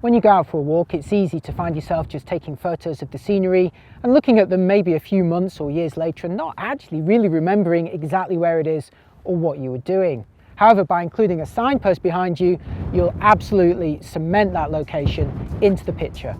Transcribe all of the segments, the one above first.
When you go out for a walk, it's easy to find yourself just taking photos of the scenery and looking at them maybe a few months or years later and not actually really remembering exactly where it is or what you were doing. However, by including a signpost behind you, you'll absolutely cement that location into the picture.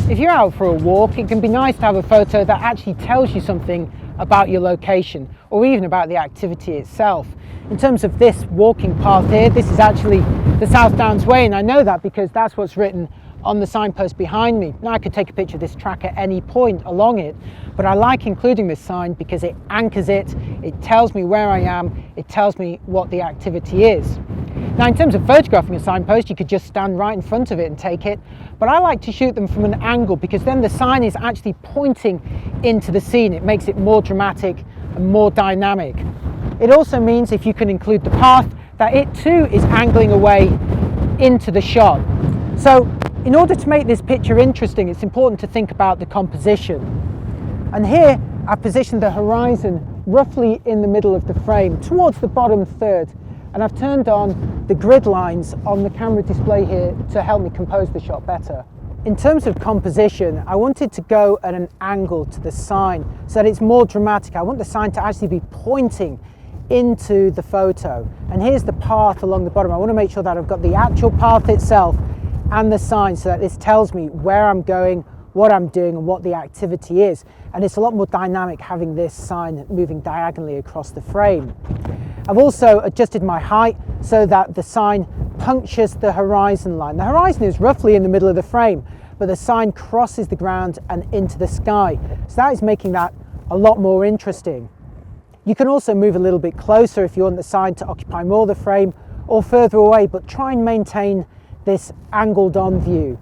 If you're out for a walk, it can be nice to have a photo that actually tells you something about your location or even about the activity itself. In terms of this walking path here, this is actually the South Downs Way, and I know that because that's what's written on the signpost behind me. Now I could take a picture of this track at any point along it, but I like including this sign because it anchors it, it tells me where I am, it tells me what the activity is. Now in terms of photographing a signpost, you could just stand right in front of it and take it, but I like to shoot them from an angle because then the sign is actually pointing into the scene. It makes it more dramatic and more dynamic. It also means, if you can include the path, that it too is angling away into the shot. So in order to make this picture interesting, it's important to think about the composition. And here I've positioned the horizon roughly in the middle of the frame, towards the bottom third. And I've turned on the grid lines on the camera display here to help me compose the shot better. In terms of composition, I wanted to go at an angle to the sign so that it's more dramatic. I want the sign to actually be pointing into the photo. And here's the path along the bottom. I want to make sure that I've got the actual path itself and the sign so that this tells me where I'm going, what I'm doing and what the activity is. And it's a lot more dynamic having this sign moving diagonally across the frame. I've also adjusted my height so that the sign punctures the horizon line. The horizon is roughly in the middle of the frame, but the sign crosses the ground and into the sky. So that is making that a lot more interesting. You can also move a little bit closer if you want the sign to occupy more of the frame, or further away, but try and maintain this angled on view.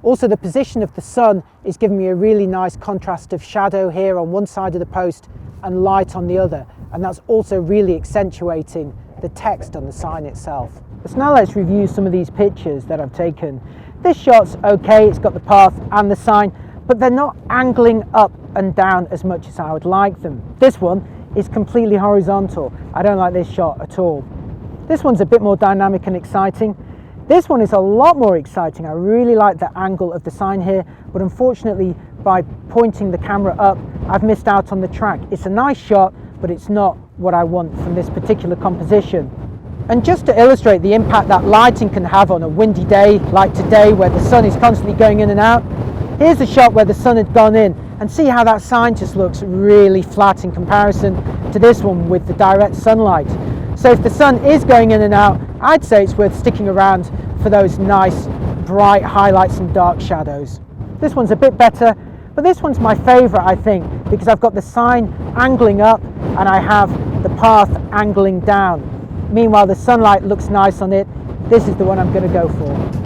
Also, the position of the sun is giving me a really nice contrast of shadow here on one side of the post and light on the other, and that's also really accentuating the text on the sign itself. So now let's review some of these pictures that I've taken. This shot's okay, it's got the path and the sign, but they're not angling up and down as much as I would like them. This one is completely horizontal. I don't like this shot at all. This one's a bit more dynamic and exciting. This one is a lot more exciting. I really like the angle of the sign here, but unfortunately by pointing the camera up, I've missed out on the track. It's a nice shot, but it's not what I want from this particular composition. And just to illustrate the impact that lighting can have on a windy day like today where the sun is constantly going in and out, here's a shot where the sun had gone in, and see how that sign just looks really flat in comparison to this one with the direct sunlight. So if the sun is going in and out, I'd say it's worth sticking around for those nice bright highlights and dark shadows. This one's a bit better, but this one's my favorite, I think, because I've got the sign angling up and I have the path angling down. Meanwhile, the sunlight looks nice on it. This is the one I'm going to go for.